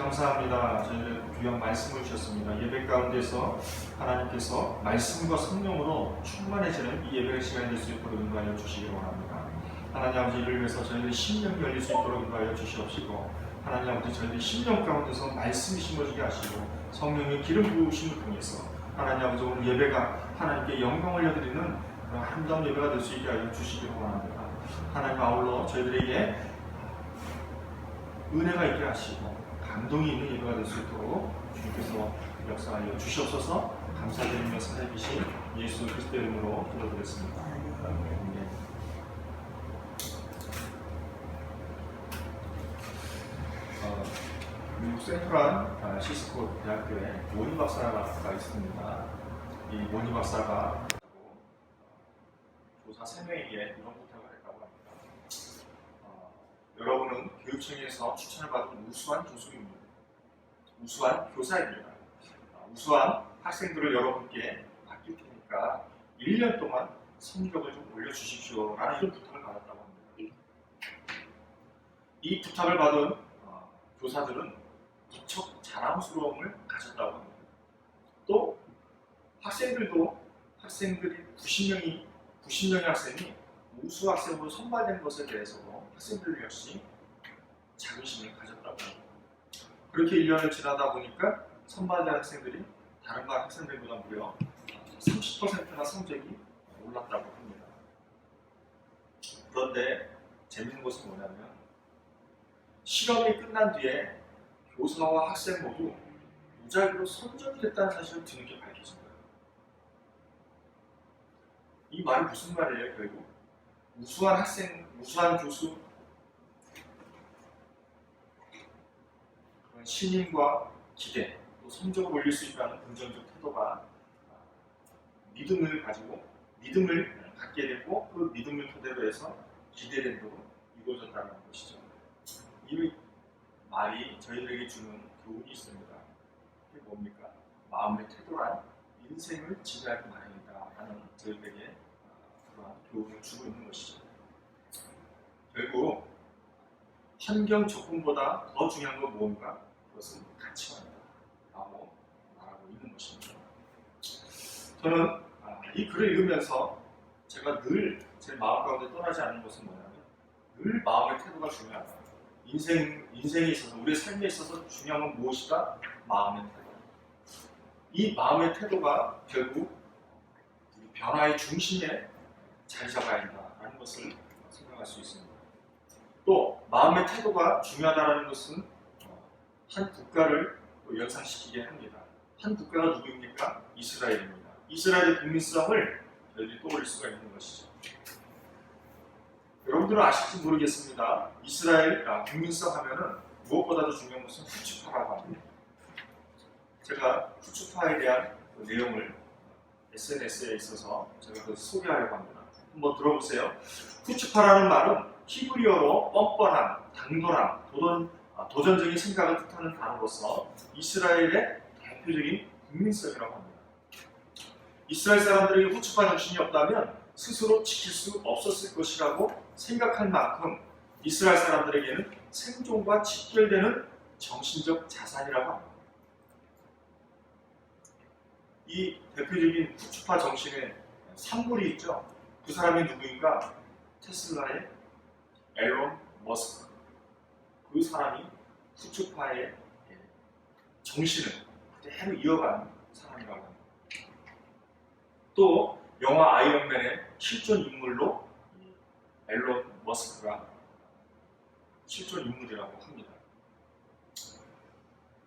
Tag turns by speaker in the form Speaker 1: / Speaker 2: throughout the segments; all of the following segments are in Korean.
Speaker 1: 감사합니다. 저희들 귀한 말씀을 주셨습니다. 예배 가운데서 하나님께서 말씀과 성령으로 충만해지는 이 예배의 시간이 될 수 있도록 인도하여 주시기 원합니다. 하나님 아버지, 이를 위해서 저희들의 심령이 열릴 수 있도록 인도하여 주시옵시고, 하나님 아버지, 저희들의 심령 가운데서 말씀이 심어지게 하시고 성령의 기름 부으심을 통해서 하나님 아버지, 오늘 예배가 하나님께 영광을 올려드리는 아름다운 예배가 될 수 있게 하여 주시기 원합니다. 하나님, 아울러 저희들에게 은혜가 있게 하시고 감동이 있는 예배가 될 수 있도록 주님께서 역사하여 주시옵소서. 감사드리며 살아계신 예수 그리스도의 이름으로 기도드렸습니다. 아멘. 미국 센트럴 시스코 대학교에 모니 박사가 있습니다. 이 모니 박사가 조사 3명에게 이런 부탁을 했다고 합니다. 여러분은 교육청에서 추천을 받은 우수한 교수입니다. 우수한 교사입니다. 우수한 학생들을 여러분께 맡길 테니까 1년 동안 성적을 좀 올려주십시오 라는 이런 부탁을 받았다고 합니다. 이 부탁을 받은 교사들은 무척 자랑스러움을 가졌다고 합니다. 또 학생들이 90명의 학생이 우수 학생으로 선발된 것에 대해서도 학생들 역시 자긍심을 가졌다고 합니다. 그렇게 1년을 지나다 보니까 선발된 학생들이 다른 반 학생들보다 무려 30%나 성적이 올랐다고 합니다. 그런데 재밌는 것은 뭐냐면, 실험이 끝난 뒤에 교사와 학생 모두 무작위로 선정이 됐다는 사실을 뒤늦게 밝혀진 거예요. 이 말이 무슨 말이에요? 결국 우수한 학생, 우수한 교수, 그런 신임과 기대, 또 성적을 올릴 수 있다는 긍정적 태도가 믿음을 갖게 됐고, 그 믿음을 토대로 해서 기대된대로 이루어졌다는 것이죠. 이 말이 저희들에게 주는 교훈이 있습니다. 그게 뭡니까? 마음의 태도란 인생을 지배할 마련이다 라는 저희들에게 그러한 교훈을 주고 있는 것이죠. 결국 환경 조건보다 더 중요한 건 무엇인가? 그것은 가치관이다 라고 말하고 있는 것입니다. 저는 이 글을 읽으면서 제가 늘 제 마음 가운데 떠나지 않는 것은 뭐냐면, 늘 마음의 태도가 중요하다. 인생에 있어서, 우리의 삶에 있어서 중요한 건 무엇이다? 마음의 태도. 이 마음의 태도가 결국 우리 변화의 중심에 자리 잡아야 한다라는 것을 생각할 수 있습니다. 또 마음의 태도가 중요하다는 것은 한 국가를 연상시키게 합니다. 한 국가가 누구입니까? 이스라엘입니다. 이스라엘의 국민성을 저희들이 떠올릴 수가 있는 것이죠. 여러분들은 아실지 모르겠습니다. 이스라엘 국민성 하면은 무엇보다도 중요한 것은 후츠파라고 합니다. 제가 후츠파에 대한 내용을 SNS에 있어서 제가 소개하려고 합니다. 한번 들어보세요. 후츠파라는 말은 히브리어로 뻔뻔함, 당돌함, 도전적인 생각을 뜻하는 단어로서 이스라엘의 대표적인 국민성이라고 합니다. 이스라엘 사람들에게 후츠파 정신이 없다면 스스로 지킬 수 없었을 것이라고 생각할 만큼 이스라엘 사람들에게는 생존과 직결되는 정신적 자산이라고 합니다. 이 대표적인 후츠파 정신의 산물이 있죠. 그 사람이 누구인가? 테슬라의 앨런 머스크. 그 사람이 후츠파의 정신을 그대로 이어가는 사람이라고 합니다. 또 영화 아이언맨의 실존 인물로 앨런 머스크가 실존 인물이라고 합니다.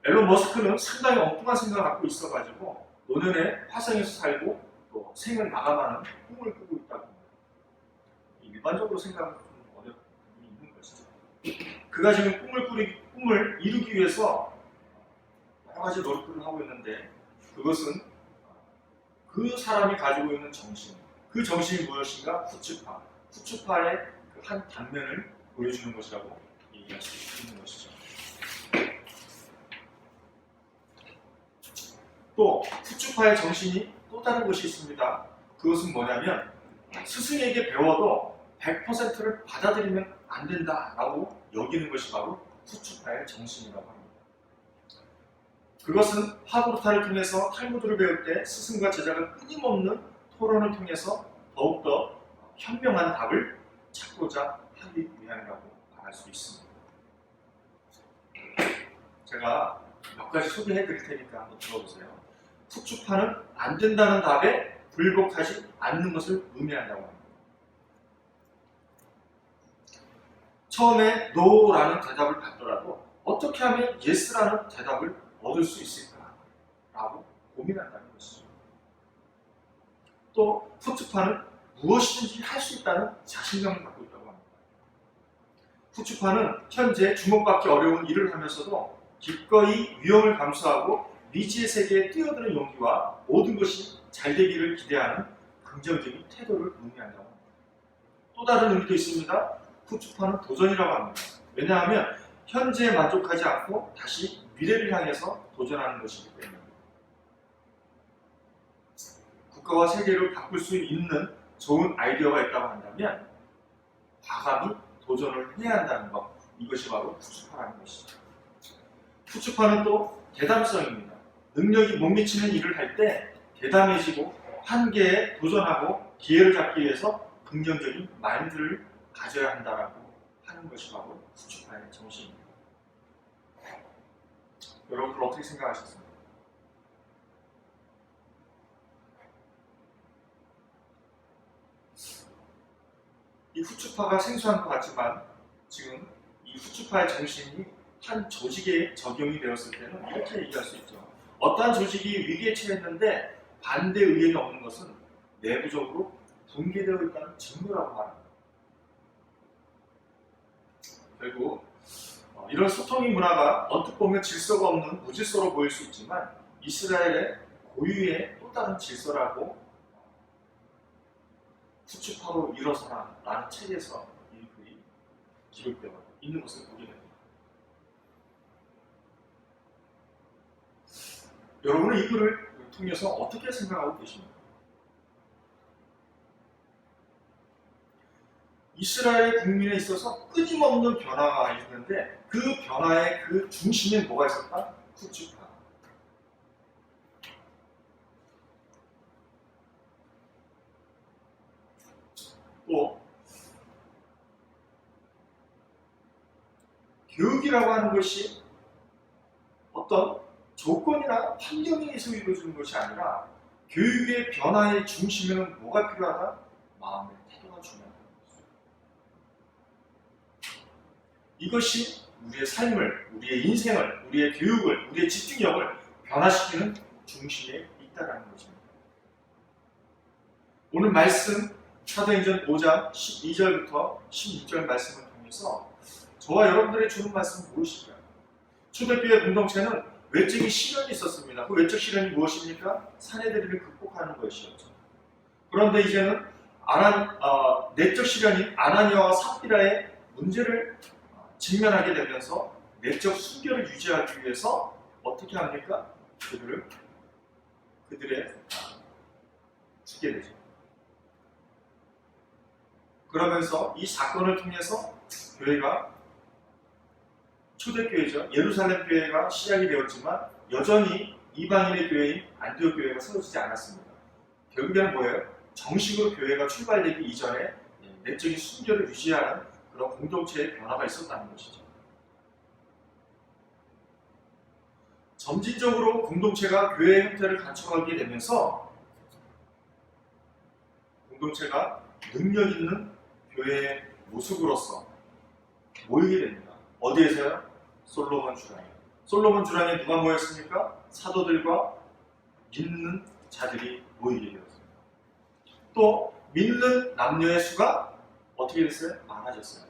Speaker 1: 앨런 머스크는 상당히 엉뚱한 생각을 갖고 있어가지고 노년에 화성에서 살고 또 생을 마감하는 꿈을 꾸고 있다고 합니다. 일반적으로 생각하면 좀 어려운 부분이 있는 것이죠. 그가 지금 꿈을 이루기 위해서 여러 가지 노력들을 하고 있는데, 그것은 그 사람이 가지고 있는 정신, 그 정신이 무엇인가? 후츠파의 그 한 단면을 보여주는 것이라고 얘기할 수 있는 것이죠. 또 후츠파의 정신이 또 다른 것이 있습니다. 그것은 뭐냐면, 스승에게 배워도 100%를 받아들이면 안 된다라고 여기는 것이 바로 후츠파의 정신이라고 합니다. 그것은 하브루타를 통해서 탈무드를 배울 때 스승과 제자가 끊임없는 토론을 통해서 더욱더 현명한 답을 찾고자 하기 위함이라고 말할 수 있습니다. 제가 몇 가지 소개해 드릴 테니까 한번 들어보세요. 푸추파는 안 된다는 답에 불복하지 않는 것을 의미한다고 합니다. 처음에 no라는 대답을 받더라도 어떻게 하면 yes라는 대답을 얻을 수 있을까라고 고민한다는 것이죠. 또 푸추파는 무엇이든지 할 수 있다는 자신감을 갖고 있다고 합니다. 푸추파는 현재 주목받기 어려운 일을 하면서도 기꺼이 위험을 감수하고 미지의 세계에 뛰어드는 용기와 모든 것이 잘 되기를 기대하는 긍정적인 태도를 의미한다고 합니다. 또 다른 의미도 있습니다. 푸추파는 도전이라고 합니다. 왜냐하면 현재에 만족하지 않고 다시 미래를 향해서 도전하는 것이기 때문입니다. 국가와 세계를 바꿀 수 있는 좋은 아이디어가 있다고 한다면 과감히 도전을 해야 한다는 것, 이것이 바로 푸추파라는 것이죠. 푸추파는 또 대담성입니다. 능력이 못 미치는 일을 할 때 대담해지고 한계에 도전하고 기회를 잡기 위해서 긍정적인 마인드를 가져야 한다라고 하는 것이 바로 푸추파의 정신입니다. 여러분들 어떻게 생각하셨습니까? 이 푸추파가 생소한 것 같지만 지금 이 푸추파의 정신이 한 조직에 적용이 되었을 때는 이렇게 얘기할 수 있죠. 어떠한 조직이 위기에 처했는데 반대 의견이 없는 것은 내부적으로 붕괴되어 있다는 증거라고 말합니다. 결국 이런 소통의 문화가 언뜻 보면 질서가 없는 무질서로 보일 수 있지만 이스라엘의 고유의 또 다른 질서라고 푸추파로 일어서라 라는 책에서 이 글이 기록되어 있는 것을 보게 됩니다. 여러분은 이 글을 통해서 어떻게 생각하고 계십니까? 이스라엘 국민에 있어서 끊임없는 변화가 있는데 그 변화의 그 중심에 뭐가 있었다? 푸추파. 또 교육이라고 하는 것이 어떤 조건이나 환경에 의해서 이루어지는 것이 아니라 교육의 변화의 중심에는 뭐가 필요하다? 마음의 태도가 중요하다. 이것이 우리의 삶을, 우리의 인생을, 우리의 교육을, 우리의 집중력을 변화시키는 중심에 있다는 것입니다. 오늘 말씀 사도행전 5장 12절부터 16절 말씀을 통해서 저와 여러분들이 주는 말씀은 무엇일까요? 초대교회 공동체는 외적인 시련이 있었습니다. 그 외적 시련이 무엇입니까? 사내들이를 극복하는 것이었죠. 그런데 이제는 내적 시련인 아나니아와 삽비라의 문제를 직면하게 되면서 내적 순결을 유지하기 위해서 어떻게 합니까? 그들의 죽게 되죠. 그러면서 이 사건을 통해서 교회가 초대교회죠. 예루살렘 교회가 시작이 되었지만 여전히 이방인의 교회인 안디옥 교회가 세워지지 않았습니다. 결국에는 뭐예요? 정식으로 교회가 출발되기 이전에 내적인 순결을 유지하는 그런 공동체의 변화가 있었다는 것이죠. 점진적으로 공동체가 교회의 형태를 갖춰가게 되면서 공동체가 능력 있는 교회의 모습으로서 모이게 됩니다. 어디에서요? 솔로몬 주랑에. 솔로몬 주랑에 누가 모였습니까? 사도들과 믿는 자들이 모이게 되었습니다. 또 믿는 남녀의 수가 어떻게 됐어요? 많아졌어요.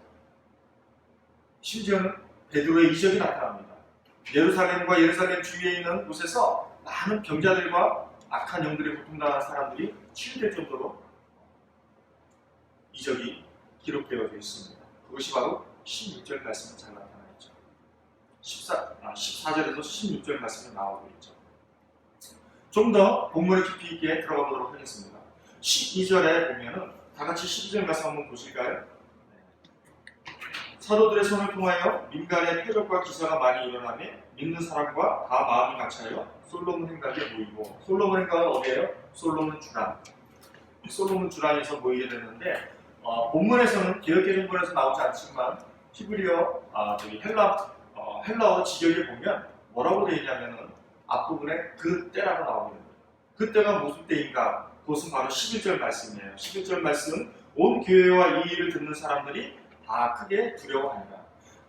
Speaker 1: 심지어는 베드로의 이적이 나타납니다. 예루살렘과 예루살렘 주위에 있는 곳에서 많은 병자들과 악한 영들에 고통당한 사람들이 치유될 정도로 이적이 기록되어 있습니다. 그것이 바로 16절 말씀에 잘 나타나 있죠. 14절에서 16절 말씀에 나오고 있죠. 좀 더 본문에 깊이 있게 들어가 보도록 하겠습니다. 12절에 보면은 다 같이 12절 말씀 한번 보실까요? 사도들의 손을 통하여 민간의 표적과 기사가 많이 일어나며 믿는 사람과 다 마음이 같이하여 솔로몬 행각에 모이고, 솔로몬 행각은 어디예요? 솔로몬 주란. 솔로몬 주란에서 모이게 됐는데, 본문에서는 개역개정본에서 나오지 않지만 히브리어, 저기 헬라어 직역에 보면 뭐라고 되어 있냐면은 앞부분에 그 때라고 나오게 됩니다. 그 때가 무슨 때인가? 그것은 바로 11절 말씀이에요. 11절 말씀은 온 교회와 이 일을 듣는 사람들이 다 크게 두려워한다.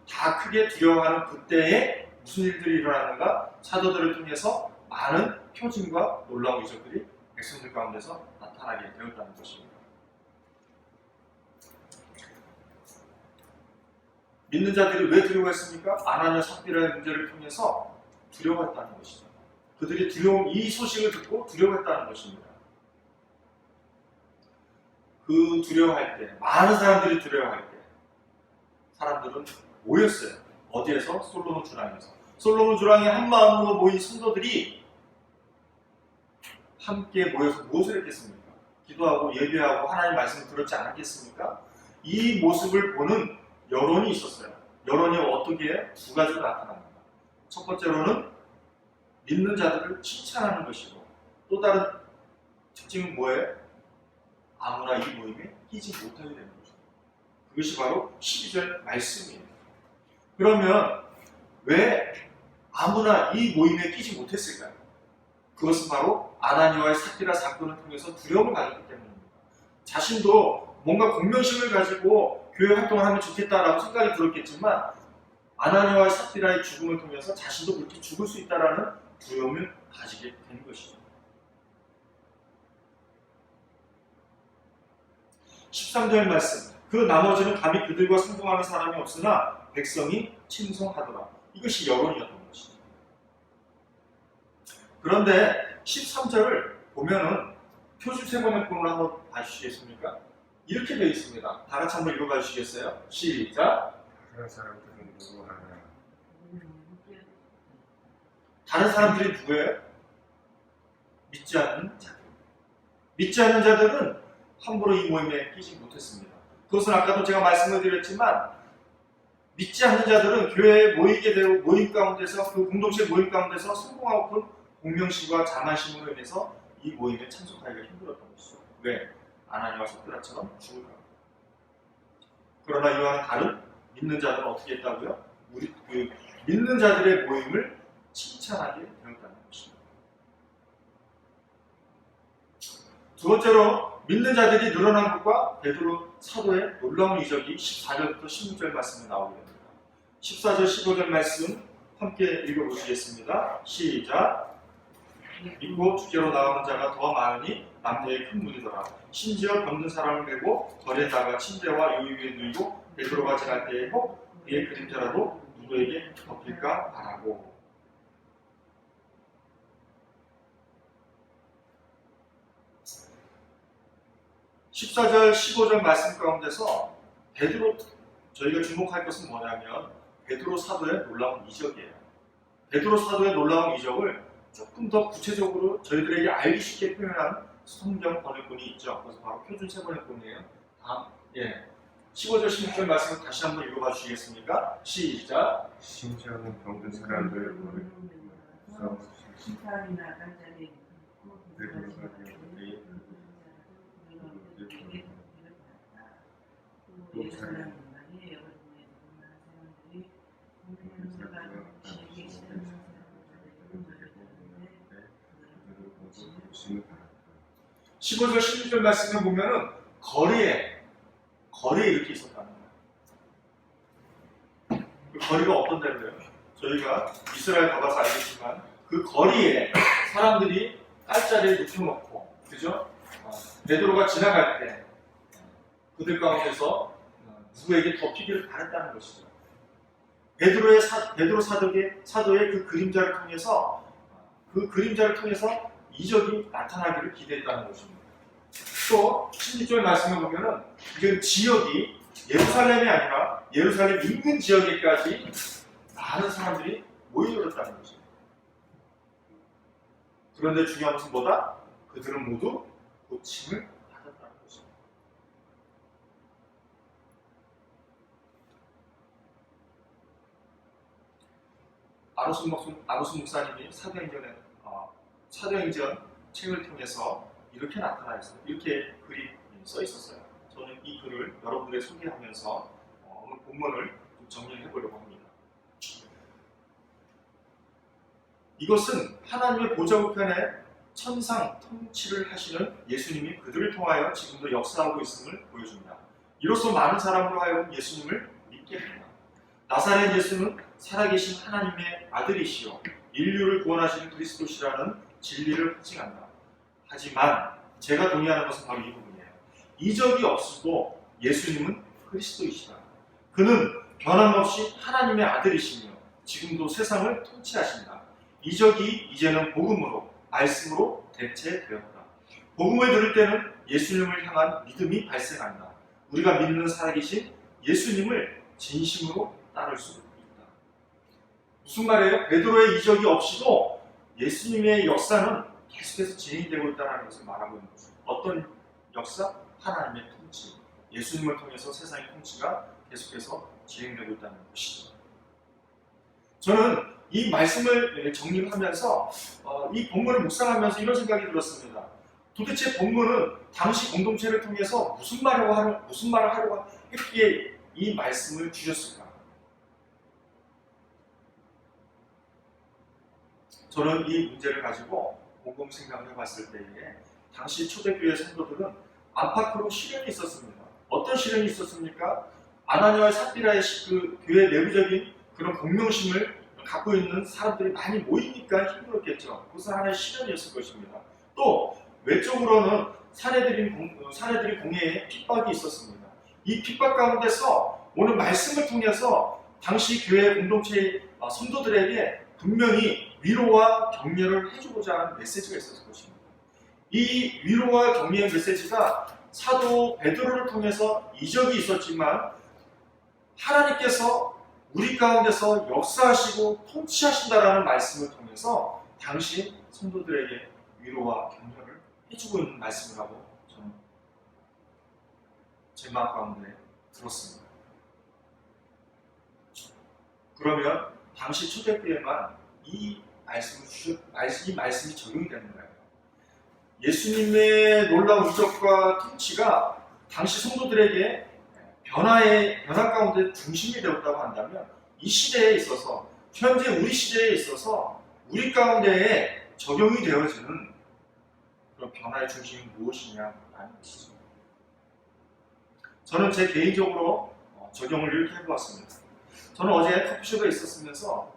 Speaker 1: 다 크게 두려워하는 그때에 무슨 일들이 일어나는가? 사도들을 통해서 많은 표징과 놀라운 이적들이 백성들 가운데서 나타나게 되었다는 것입니다. 믿는 자들이 왜 두려워했습니까? 아나니아 삽비라의 문제를 통해서 두려워했다는 것이죠. 그들이 이 소식을 듣고 두려워했다는 것입니다. 그 두려워할 때, 많은 사람들이 두려워할 때 사람들은 모였어요. 어디에서? 솔로몬 주랑에서. 솔로몬 주랑에 한 마음으로 모인 성도들이 함께 모여서 무엇을 했겠습니까? 기도하고 예배하고 하나님 말씀을 들었지 않았겠습니까? 이 모습을 보는 여론이 있었어요. 여론이 어떻게 해요? 두 가지로 나타납니다. 첫 번째로는 믿는 자들을 칭찬하는 것이고, 또 다른 특징은 뭐예요? 아무나 이 모임에 끼지 못하게 되는 거죠. 그것이 바로 12절 말씀이에요. 그러면 왜 아무나 이 모임에 끼지 못했을까요? 그것은 바로 아나니아와의 삽비라 사건을 통해서 두려움을 가졌기 때문입니다. 자신도 뭔가 공명심을 가지고 교회 활동을 하면 좋겠다라고 생각이 들었겠지만 아나니아와의 삽비라의 죽음을 통해서 자신도 그렇게 죽을 수 있다라는 두려움을 가지게 된 것이죠. 13절 말씀, 그 나머지는 감히 그들과 상종하는 사람이 없으나 백성이 친송하더라. 이것이 여론이었던 것이죠. 그런데 13절을 보면은 표준 세번역본으로 한번 봐주시겠습니까? 이렇게 되어 있습니다. 다 같이 한번 읽어봐 주시겠어요? 시작.
Speaker 2: 다른 사람들은 누구 하나?
Speaker 1: 다른 사람들이 누구예요? 믿지 않는 자들. 믿지 않는 자들은 함부로 이 모임에 끼지 못했습니다. 그것은 아까도 제가 말씀을 드렸지만 믿지 않는 자들은 교회에 모이게 되고 모임 가운데서 그 공동체 모임 가운데서 성공하고 공명심과 자만심으로 인해서 이 모임에 참석하기가 힘들었던 것이죠. 왜? 아나니아와 삽비라처럼 죽을까? 그러나 이와는 다른 믿는 자들은 어떻게 했다고요? 우리 믿는 자들의 모임을 칭찬하게 되었다는 것입니다. 두 번째로 믿는 자들이 늘어난 것과 베드로 사도의 놀라운 이적이 14절부터 16절 말씀에 나오게 됩니다. 14절 15절 말씀 함께 읽어보시겠습니다. 시작. 믿고 주께로 나오는 자가 더 많으니 남녀의 큰 무리더라. 심지어 병든 사람을 메고 거리에다가 침대와 요 위에 누이고 베드로가 지날 때에 혹 그의 그림자라도 누구에게 덮일까 바라고. (14절) (15절) 말씀 가운데서 베드로, 저희가 주목할 것은 뭐냐면 베드로 사도의 놀라운 이적이에요. 베드로 사도의 놀라운 이적을 조금 더 구체적으로 저희들에게 알기 쉽게 표현한 성경 번역본이 있죠. 그래서 바로 표준 세번역본이에요. 15절 16절 말씀을 다시 한번 읽어봐 주시겠습니까? 시작.
Speaker 2: 심지어는 병든 사람들을 보내서
Speaker 3: 심판이나 간절히
Speaker 2: 베드로가 되었으니
Speaker 3: 또 예루살렘 만이 여러 분의 사람들이 공동체가 시기에 시달리는
Speaker 1: 15절 16절 말씀을 보면은 거리에 이렇게 있었다는 거예요. 그 거리가 어떤 데로요? 저희가 이스라엘 가봐서 알겠지만 그 거리에 사람들이 깔자리에 눕혀놓고, 그죠? 베드로가 지나갈 때 그들 가운데서 누구에게 덮이기를 바랬다는 것이죠. 베드로 사도의 그 그림자를 통해서 이적이 나타나기를 기대했다는 것입니다. 또 16절 말씀을 보면은 이건 지역이 예루살렘이 아니라 예루살렘 인근 지역에까지 많은 사람들이 모여들었다는 것입니다. 그런데 중요한 것은 뭐다? 그들은 모두 고침을 받았다는 것입니다. 아로스 목사님이 사도행전 책을 통해서 이렇게 나타나 있어요. 이렇게 글이 써 있었어요. 저는 이 글을 여러분들에게 소개하면서 오늘 본문을 좀 정리해 보려고 합니다. 이것은 하나님의 보좌 우편에 천상 통치를 하시는 예수님이 그들을 통하여 지금도 역사하고 있음을 보여줍니다. 이로써 많은 사람으로 하여금 예수님을 믿게 합니다. 나사렛 예수는 살아계신 하나님의 아들이시요 인류를 구원하시는 그리스도시라는 진리를 확증한다. 하지만 제가 동의하는 것은 바로 이 부분이에요. 이적이 없어도 예수님은 그리스도이시다. 그는 변함없이 하나님의 아들이시며 지금도 세상을 통치하신다. 이적이 이제는 복음으로, 말씀으로 대체되었다. 복음을 들을 때는 예수님을 향한 믿음이 발생한다. 우리가 믿는 살아계신 예수님을 진심으로 따를 수 있다. 무슨 말이에요? 베드로의 이적이 없이도 예수님의 역사는 계속해서 진행되고 있다는 것을 말하고 있는 거죠. 어떤 역사? 하나님의 통치. 예수님을 통해서 세상의 통치가 계속해서 진행되고 있다는 것이죠. 저는 이 말씀을 정리하면서 이 본문을 묵상하면서 이런 생각이 들었습니다. 도대체 본문은 당시 공동체를 통해서 무슨 말을 하려고 했기에 이 말씀을 주셨을까? 저는 이 문제를 가지고 곰곰이 생각을 해봤을 때에 당시 초대교회 성도들은 안팎으로 시련이 있었습니다. 어떤 시련이 있었습니까? 아나니아와 삽비라의 그 교회 내부적인 그런 공명심을 갖고 있는 사람들이 많이 모이니까 힘들었겠죠. 그것은 하나의 시련이었을 것입니다. 또 외적으로는 사내들이 공회에 핍박이 있었습니다. 이 핍박 가운데서 오늘 말씀을 통해서 당시 교회 공동체의 성도들에게 분명히 위로와 격려를 해주고자 하는 메시지가 있었을 것입니다. 이 위로와 격려의 메시지가 사도 베드로를 통해서 이적이 있었지만 하나님께서 우리 가운데서 역사하시고 통치하신다라는 말씀을 통해서 당시 성도들에게 위로와 격려를 해주고 있는 말씀이라고 저는 제 마음 가운데 들었습니다. 그러면 당시 초대교회만 이 말씀이 적용이 되는 거예요. 예수님의 놀라운 이적과 통치가 당시 성도들에게 변화 가운데 중심이 되었다고 한다면 이 시대에 있어서 현재 우리 시대에 있어서 우리 가운데에 적용이 되어지는 그런 변화의 중심이 무엇이냐라는 것이죠. 저는 제 개인적으로 적용을 이렇게 해보았습니다. 저는 어제 커피숍에 있으면서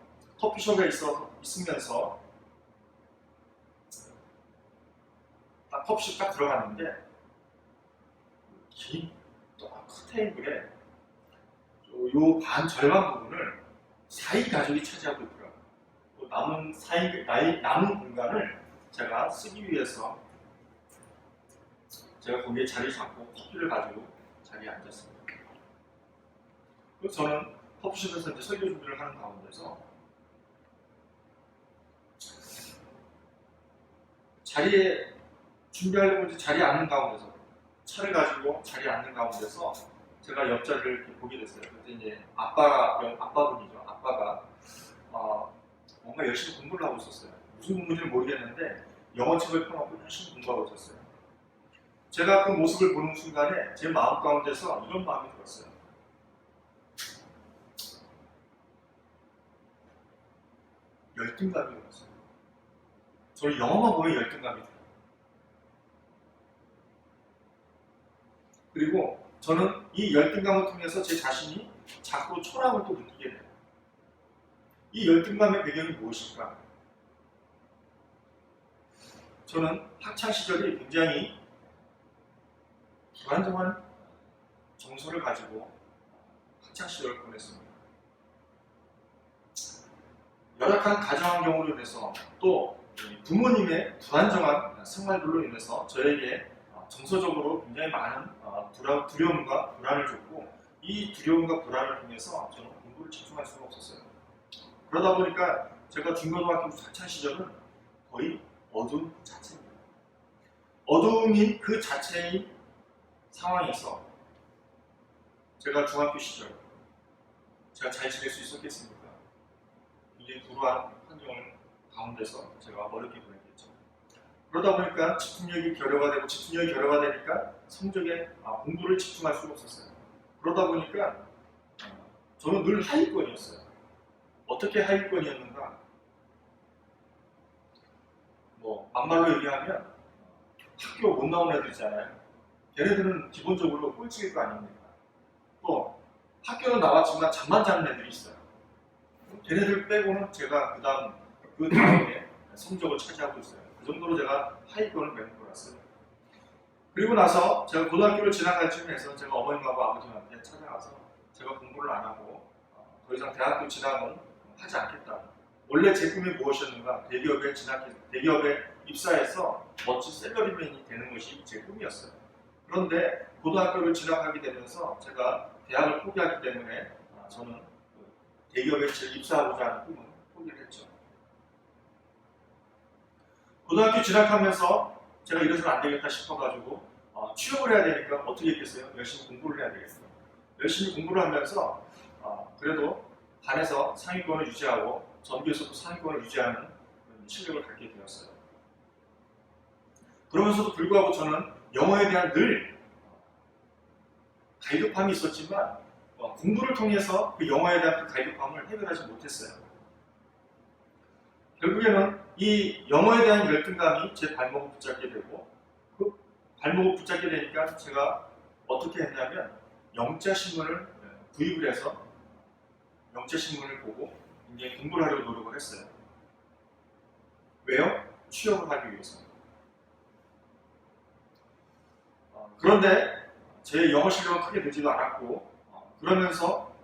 Speaker 1: 커피숍 딱 들어갔는데 긴 테이블에 요 절반 부분을 4인 가족이 차지하고 있더라고요. 남은 공간을 제가 쓰기 위해서 제가 거기에 자리 잡고 커피를 가지고 자리에 앉았습니다. 그래서 저는 커피숍에서 이제 설교 준비를 하는 가운데서 자리에 준비하려고 이제 자리에 앉는 가운데서 차를 가지고 자리에 앉는 가운데서 제가 옆자리를 이렇게 보게 됐어요. 그때 이제 아빠분이죠. 아빠가 뭔가 열심히 공부를 하고 있었어요. 무슨 공부인지 모르겠는데 영어책을 펴놓고 열심히 공부하고 있었어요. 제가 그 모습을 보는 순간에 제 마음 가운데서 이런 마음이 들었어요. 열등감이 들었어요. 저는 영어만 보면 열등감이 들어요. 그리고 저는 이 열등감을 통해서 제 자신이 자꾸 초라함을 또 느끼게 돼요. 이 열등감의 배경이 무엇일까? 저는 학창시절이 굉장히 불안정한 정서를 가지고 학창시절을 보냈습니다. 열악한 가정환경으로 인해서 또 부모님의 불안정한 생활들로 인해서 저에게 정서적으로 굉장히 많은 두려움과 불안을 줬고 이 두려움과 불안을 통해서 저는 공부를 집중할 수가 없었어요. 그러다 보니까 제가 중고등학교 학창시절은 거의 어두운 자체입니다. 어두움인 그 자체인 상황에서 제가 중학교 시절 제가 잘 지낼 수 있었겠습니까? 굉장히 불우한 환경 가운데서 제가 어렵게 보냈겠죠. 그러다 보니까 집중력이 결여가 되고 집중력이 결여가 되니까 성적에 공부를 집중할 수가 없었어요. 그러다 보니까 저는 늘 하위권이었어요. 어떻게 하위권이었는가? 뭐 막말로 얘기하면 학교 못 나온 애들 있잖아요. 걔네들은 기본적으로 꼴찌일 거 아닙니까? 또 학교는 나왔지만 잠만 자는 애들이 있어요. 걔네들 빼고는 제가 그 다음에 성적을 차지하고 있어요. 그 정도로 제가 하위권을 메는 거였어요. 그리고 나서 제가 고등학교를 진학할 쯤에서 제가 어머님하고 아버님한테 찾아가서 제가 공부를 안 하고 더 이상 대학교 진학은 하지 않겠다. 원래 제 꿈이 무엇이었는가? 대기업에 입사해서 멋진 셀러리맨이 되는 것이 제 꿈이었어요. 그런데 고등학교를 진학하게 되면서 제가 대학을 포기하기 때문에 저는 대기업에 입사하고자 하는 꿈은 포기를 했죠. 고등학교 진학하면서 제가 이래서는 안 되겠다 싶어가지고 취업을 해야 되니까 어떻게 했겠어요? 열심히 공부를 해야 되겠어요. 열심히 공부를 하면서 그래도 반에서 상위권을 유지하고 전교에서도 상위권을 유지하는 실력을 갖게 되었어요. 그러면서도 불구하고 저는 영어에 대한 늘 갈급함이 있었지만 공부를 통해서 그 영어에 대한 그 갈급함을 해결하지 못했어요. 결국에는 이 영어에 대한 열등감이 제 발목을 붙잡게 되고 그 발목을 붙잡게 되니까 제가 어떻게 했냐면 영자신문을 구입을 해서 영자신문을 보고 굉장히 공부를 하려고 노력을 했어요. 왜요? 취업을 하기 위해서. 그런데 제 영어 실력은 크게 늘지도 않았고 그러면서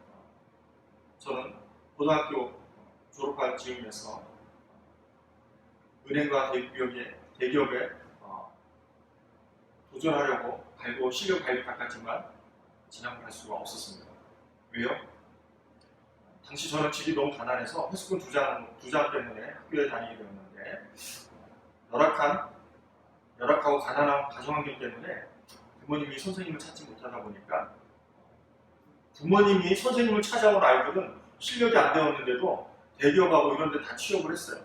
Speaker 1: 저는 고등학교 졸업할 즈음에서 은행과 대기업에 도전하려고 실력 발휘 깎았지만 진학을 할 수가 없었습니다. 왜요? 당시 저는 집이 너무 가난해서 회수금 두 장 때문에 학교에 다니게 되었는데 열악하고 가난한 가정환경 때문에 부모님이 선생님을 찾지 못하다 보니까 부모님이 선생님을 찾아온 아이들은 실력이 안 되었는데도 대기업하고 이런 데 다 취업을 했어요.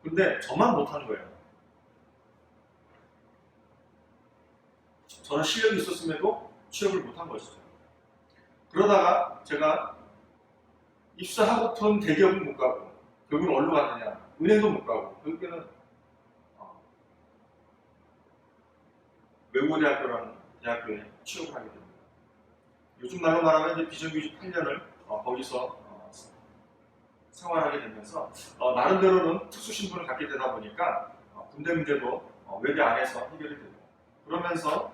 Speaker 1: 근데 저만 못한 거예요. 저는 실력이 있었음에도 취업을 못한 것이죠. 그러다가 제가 입사하고픈 대기업은 못 가고 결국은 어디로 갔느냐? 은행도 못 가고 결국에는 외국어대학교라는 대학교에 취업을 하게 됩니다. 요즘 말로 말하면 이제 비정규직 8년을 거기서 생활하게 되면서 나름대로는 특수신분을 갖게 되다 보니까 군대 문제도 외대 안에서 해결이 되고 그러면서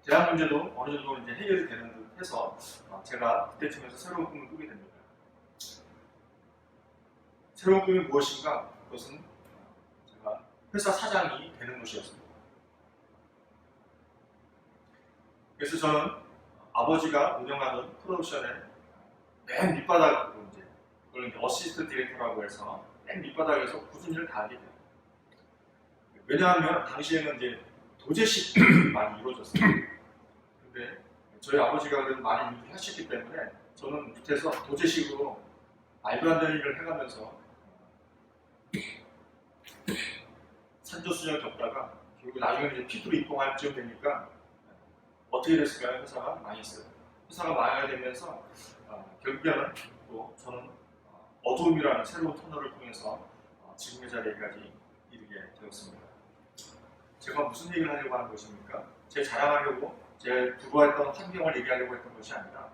Speaker 1: 대학 문제도 어느 정도 이제 해결이 되는 듯 해서 제가 그때쯤에서 새로운 꿈을 꾸게 됩니다. 새로운 꿈이 무엇인가? 그것은 제가 회사 사장이 되는 것이었습니다. 그래서 저는 아버지가 운영하던 프로덕션의 맨 밑바닥으로 그걸 이제 어시스트 디렉터라고 해서 맨 밑바닥에서 굳은 일을 다 하게 돼요. 왜냐하면 당시에는 이제 도제식이 많이 이루어졌어요. 근데 저희 아버지가 그래도 많이 일을 하셨기 때문에 저는 밑에서 도제식으로 말도 안 되는 일을 해가면서 산전수전을 겪다가 결국 나중에 이제 피부로 입봉할 쯤 되니까 어떻게 됐을까요? 회사가 망했어요. 회사가 망하게 되면서 결국에는 또 저는 어두움이라는 새로운 터널을 통해서 지금의 자리까지 이르게 되었습니다. 제가 무슨 얘기를 하려고 하는 것입니까? 제 자랑하려고, 제 불우했던 환경을 얘기하려고 했던 것이 아니라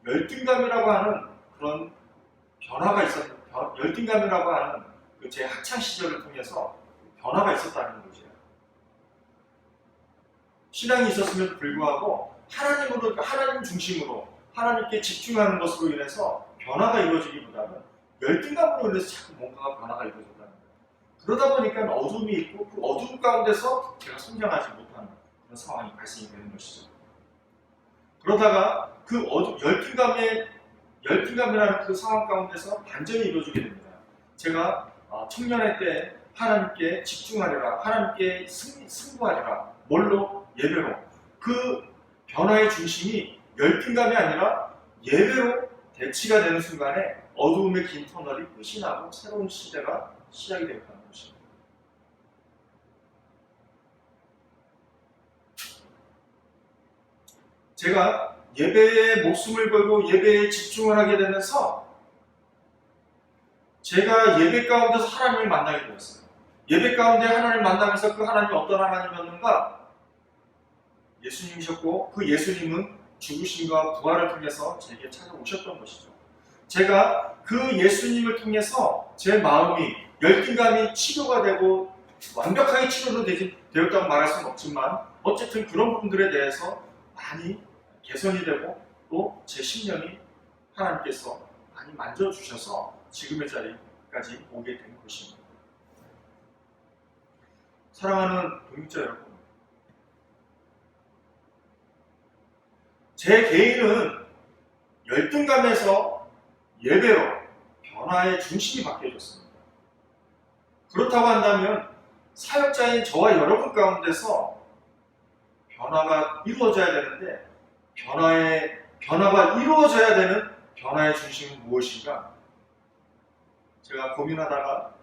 Speaker 1: 열등감이라고 하는 그런 변화가 열등감이라고 하는 그 제 학창 시절을 통해서 변화가 있었다는 것이에요. 신앙이 있었음에도 불구하고 하나님 중심으로 하나님께 집중하는 것으로 인해서 변화가 이루어지기보다는 열등감으로 인해서 자꾸 뭔가가 변화가 이루어졌다는 거예요. 그러다 보니까 어둠이 있고 그 어둠 가운데서 제가 성장하지 못하는 그런 상황이 발생이 되는 것이죠. 그러다가 그 열등감이라는 그 상황 가운데서 반전이 이루어지게 됩니다. 제가 청년의 때 하나님께 집중하리라, 하나님께 승부하리라, 뭘로? 예배로. 그 변화의 중심이 열등감이 아니라 예배로 대치가 되는 순간에 어두움의 긴 터널이 끝이 나고 새로운 시대가 시작이 되었다는 것입니다. 제가 예배에 목숨을 걸고 예배에 집중을 하게 되면서 제가 예배 가운데서 하나님을 만나게 되었어요. 예배 가운데 하나님을 만나면서 그 하나님이 어떤 하나님이었는가? 예수님이셨고 그 예수님은 죽으심과 부활을 통해서 제게 찾아오셨던 것이죠. 제가 그 예수님을 통해서 제 마음이 열등감이 치료가 되고 완벽하게 치료도 되었다고 말할 수는 없지만 어쨌든 그런 부분들에 대해서 많이 개선이 되고 또 제 심령이 하나님께서 많이 만져주셔서 지금의 자리까지 오게 된 것입니다. 사랑하는 동역자 여러분, 제 개인은 열등감에서 예배로 변화의 중심이 바뀌어졌습니다. 그렇다고 한다면 사역자인 저와 여러분 가운데서 변화가 이루어져야 되는데 변화가 이루어져야 되는 변화의 중심은 무엇인가? 제가 고민하다가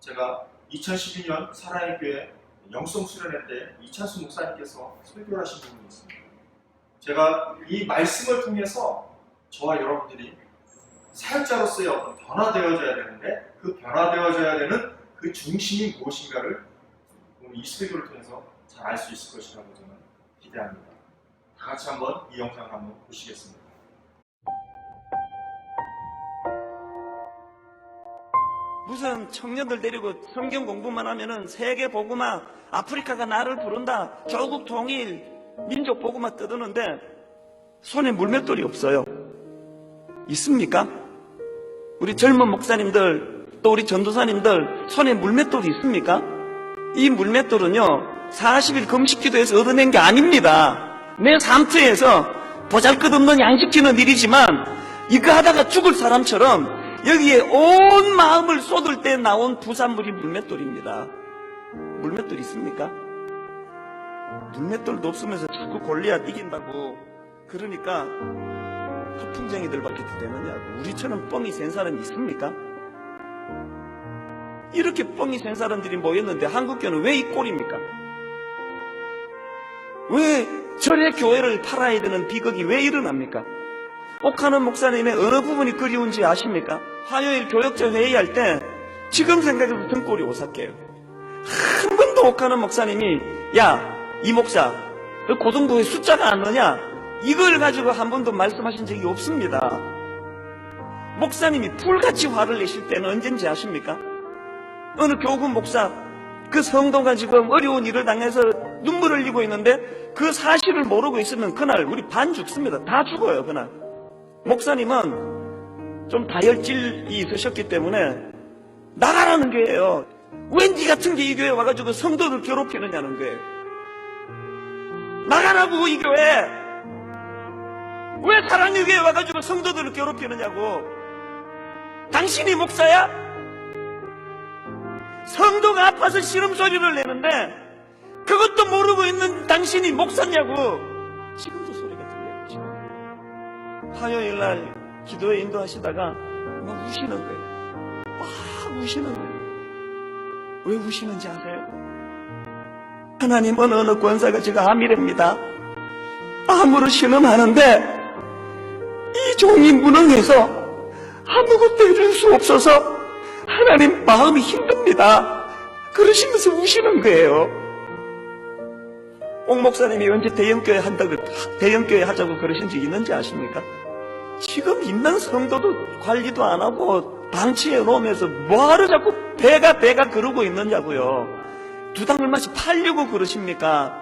Speaker 1: 제가 2012년 사랑의 교회 영성 수련회 때 이찬수 목사님께서 설교를 하신 부분이 있습니다. 제가 이 말씀을 통해서 저와 여러분들이 사역자로서의 어떤 변화되어져야 되는데 그 변화되어져야 되는 그 중심이 무엇인가를 오늘 이 설교를 통해서 잘 알 수 있을 것이라고 저는 기대합니다. 다 같이 한번 이 영상을 한번 보시겠습니다.
Speaker 4: 무슨 청년들 데리고 성경 공부만 하면은 세계 복음화, 아프리카가 나를 부른다, 조국 통일, 민족 복음화 떠드는데 손에 물맷돌이 없어요. 있습니까? 우리 젊은 목사님들, 또 우리 전도사님들 손에 물맷돌이 있습니까? 이 물맷돌은요 40일 금식기도에서 얻어낸 게 아닙니다. 내 삶터에서 보잘것없는 양식지는 일이지만 이거 하다가 죽을 사람처럼 여기에 온 마음을 쏟을 때 나온 부산물이 물맷돌입니다. 물맷돌 있습니까? 물맷돌도 없으면서 자꾸 골리앗 이긴다고 그러니까 허풍쟁이들밖에 되느냐고. 우리처럼 뻥이 센 사람이 있습니까? 이렇게 뻥이 센 사람들이 모였는데 한국교회는 왜 이 꼴입니까? 왜 절의 교회를 팔아야 되는 비극이 왜 일어납니까? 옥하는 목사님의 어느 부분이 그리운지 아십니까? 화요일 교역자 회의할 때 지금 생각해도 등골이 오싹해요. 한 번도 옥하는 목사님이 야, 이 목사 너 고등부에 숫자가 안 넣냐? 이걸 가지고 한 번도 말씀하신 적이 없습니다. 목사님이 불같이 화를 내실 때는 언젠지 아십니까? 어느 교구 목사 그 성도가 지금 어려운 일을 당해서 눈물을 흘리고 있는데 그 사실을 모르고 있으면 그날 우리 반 죽습니다. 다 죽어요. 그날 목사님은 좀 다혈질이 있으셨기 때문에 나가라는 거예요. 왜 니 같은 게 이 교회에 와가지고 성도들 괴롭히느냐는 거예요. 나가라고. 이 교회 왜 사랑의 교회에 와가지고 성도들을 괴롭히느냐고. 당신이 목사야? 성도가 아파서 신음소리를 내는데 그것도 모르고 있는 당신이 목사냐고. 지금도 소리가 들려요. 지금. 화요일날 기도에 인도하시다가 막 우시는 거예요. 막 우시는 거예요. 왜 우시는지 아세요? 하나님은 어느 권사가 제가 암이랍니다. 암으로 신음하는데 이 종이 무능해서 아무것도 해줄 수 없어서 하나님 마음이 힘듭니다. 그러시면서 우시는 거예요. 옥 목사님이 언제 대형교회 대형교회 하자고 그러신 적 있는지 아십니까? 지금 있는 성도도 관리도 안 하고 방치해 놓으면서 뭐하러 자꾸 배가 그러고 있느냐고요. 두당 얼마씩 팔려고 그러십니까?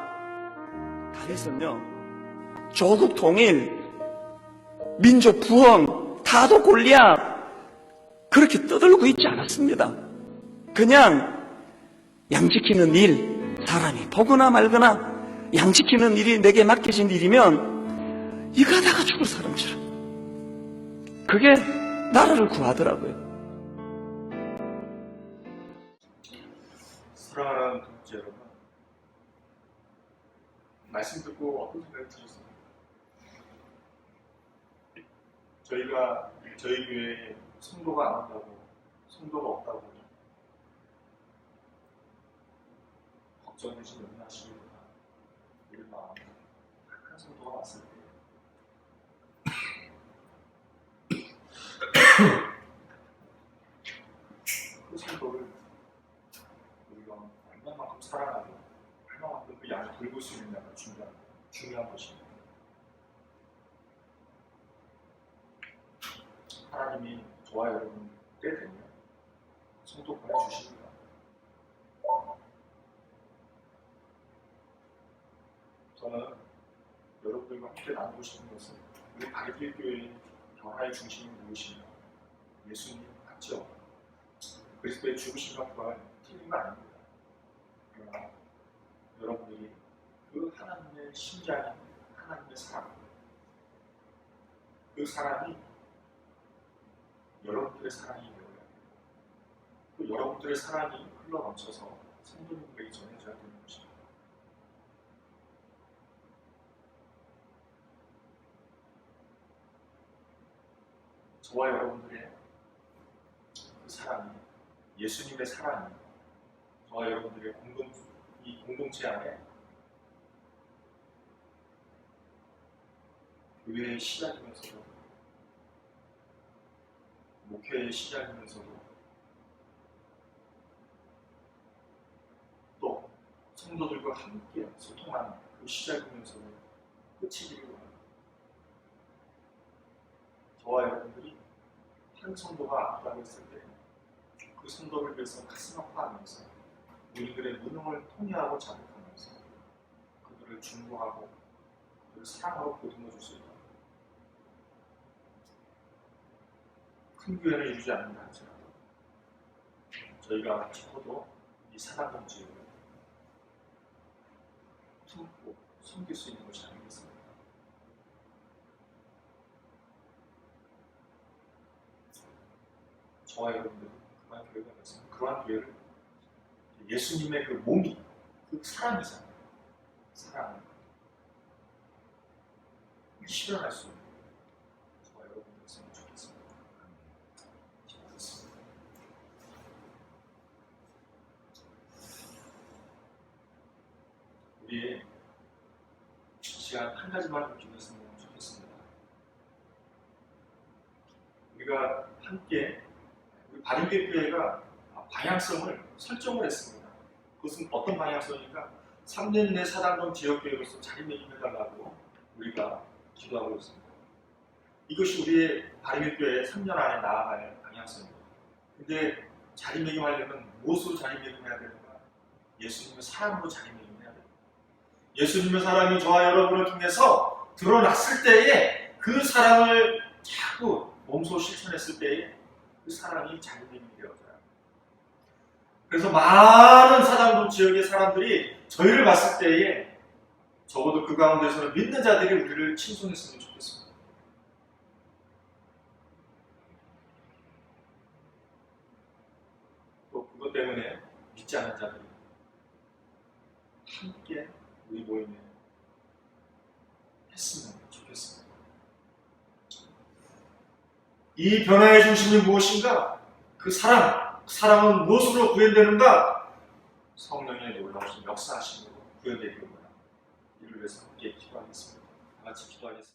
Speaker 4: 다해서요 조국 통일, 민족 부흥, 타도 골리앗 그렇게 떠들고 있지 않았습니다. 그냥 양 지키는 일, 사람이 보거나 말거나 양 지키는 일이 내게 맡겨진 일이면 이거 하다가 죽을 사람처럼 그게 나라를 구하더라고요.
Speaker 1: 사랑하는 독자 여러분, 말씀 듣고 어떤 생각이 드셨습니까? 저희 교회의 성도가 안 한다고, 성도가 없다고 걱정되지 염려하시기보다 우리 마음에 착한 성도가 왔을 때 그 성도를 우리가 얼마만큼 사랑하고 얼마만큼 그 양을 돌볼 수 있느냐가 중요한 것입니다. 하나님이 저와 여러분 때 되면 성도 보내주십니다. 저는 여러분들과 함께 나누고 싶은 것은 우리 바리길 교회의 변화의 중심이 무엇이냐? 예수님 맞죠? 그리스도의 죽으심과 부활 틀린 거 아닙니다. 그러나 여러분들이 그 하나님의 심장인 하나님의 사랑, 그 사랑이 여러분들의 사랑이 되어야 되고 또 여러분들의 사랑이 흘러넘쳐서 성도님들에게 전해져야 되는 것입니다. 저와 여러분들의 그 사랑이, 예수님의 사랑이 저와 여러분들의 이 공동체 안에 교회의 시작이면서도 목회의 시작이면서도 또 성도들과 함께 소통하는 그 시작이면서도 끝이기를 원합니다. 저와 여러분들이 한 성도가 아프다고 했을 때 그 성도를 위해서 가슴 아파하면서 우리들의 무능을 통회하고 자극하면서 그들을 중보하고 그들을 사랑하고 보듬어 줄 수 있다. 큰 교회를 이루지 않는다 할지라도 저희가 적어도 이 사랑공지를 품고 섬길 수 있는 것이 아니겠습니까? 저와 여러분들은 그러한 교회가 됐습니다. 그러한 교회를 예수님의 그 몸이 그 사랑이잖아요. 사랑을 실현할 수 있는 저와 여러분들이었으면 좋겠습니다. 기도하겠습니다. 우리 시간 한 가지만 기도했으면 좋겠습니다. 우리가 함께 우리 바리길 교회가 방향성을 설정을 했습니다. 그것은 어떤 방향성이니까 3년 내 사단원 지역교회로서 자리매김해달라고 우리가 기도하고 있습니다. 이것이 우리의 바리길 교회의 3년 안에 나아갈 방향성입니다. 근데 자리매김하려면 무엇으로 자리매김해야 되는가? 예수님의 사랑으로 자리매김해야 됩니다. 예수님의 사랑이 저와 여러분을 통해서 드러났을 때에 그 사랑을 자꾸 몸소 실천했을 때에 그 사랑이 자리매김이 되어져요. 그래서 많은 사단동 지역의 사람들이 저희를 봤을 때에 적어도 그 가운데서는 믿는 자들이 우리를 칭송했으면 좋겠습니다. 또 그것 때문에 믿지 않는 자들이 함께 우리 모임에 했으면 좋겠습니다. 이 변화의 중심이 무엇인가? 그 사랑은 무엇으로 구현되는가? 성령의 놀라우신 역사하심으로 구현되기를 원합니다. 이를 위해서 함께 기도하겠습니다. 다 같이 기도하겠습니다.